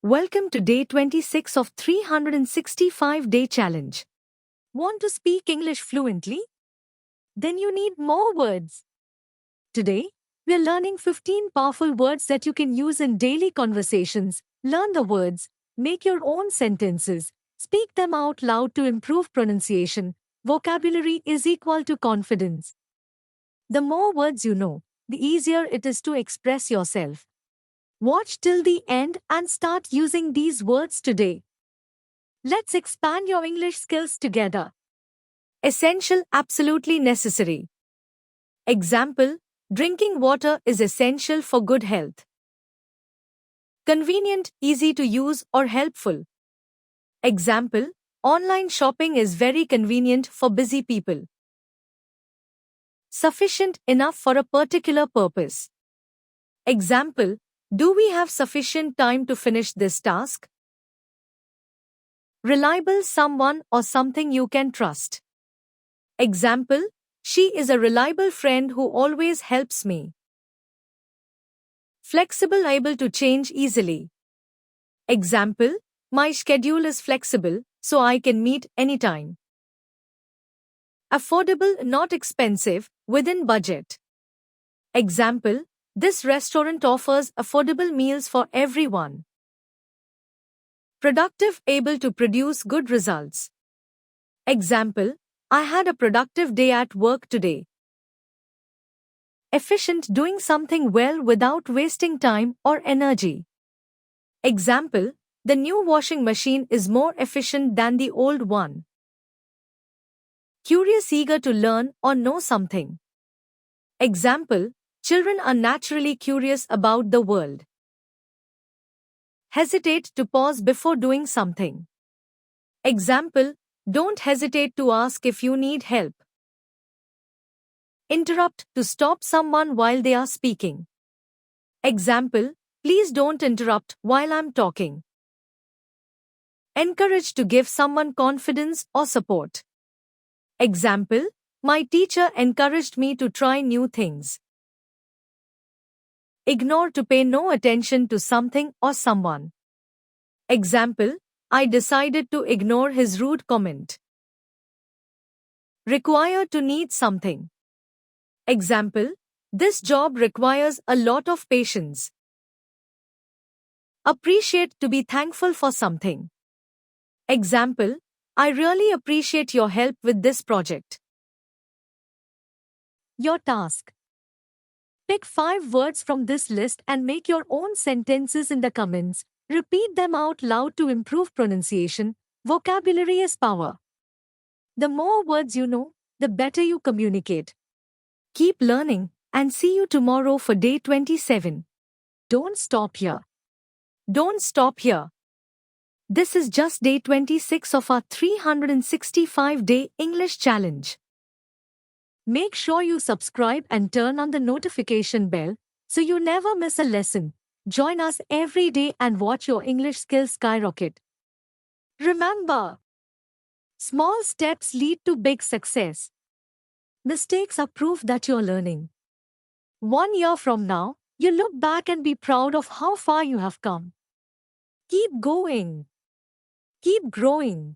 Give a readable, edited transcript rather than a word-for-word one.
Welcome to day 26 of 365-day challenge. Want to speak English fluently? Then you need more words. Today, we are learning 15 powerful words that you can use in daily conversations. Learn the words, make your own sentences, speak them out loud to improve pronunciation. Vocabulary is equal to confidence. The more words you know, the easier it is to express yourself. Watch till the end and start using these words today. Let's expand your English skills together. Essential, absolutely necessary. Example, drinking water is essential for good health. Convenient, easy to use or helpful. Example, online shopping is very convenient for busy people. Sufficient, enough for a particular purpose. Example, do we have sufficient time to finish this task? Reliable, someone or something you can trust. Example, she is a reliable friend who always helps me. Flexible, able to change easily. Example, my schedule is flexible, so I can meet anytime. Affordable, not expensive, within budget. Example, this restaurant offers affordable meals for everyone. Productive, able to produce good results. Example, I had a productive day at work today. Efficient, doing something well without wasting time or energy. Example, the new washing machine is more efficient than the old one. Curious, eager to learn or know something. Example, children are naturally curious about the world. Hesitate, to pause before doing something. Example, don't hesitate to ask if you need help. Interrupt, to stop someone while they are speaking. Example, please don't interrupt while I'm talking. Encourage, to give someone confidence or support. Example, my teacher encouraged me to try new things. Ignore, to pay no attention to something or someone. Example, I decided to ignore his rude comment. Require, to need something. Example, this job requires a lot of patience. Appreciate, to be thankful for something. Example, I really appreciate your help with this project. Your task. Pick 5 words from this list and make your own sentences in the comments. Repeat them out loud to improve pronunciation. Vocabulary is power. The more words you know, the better you communicate. Keep learning and see you tomorrow for day 27. Don't stop here. Don't stop here. This is just day 26 of our 365-day English challenge. Make sure you subscribe and turn on the notification bell so you never miss a lesson. Join us every day and watch your English skills skyrocket. Remember, small steps lead to big success. Mistakes are proof that you're learning. 1 year from now, you look back and be proud of how far you have come. Keep going. Keep growing.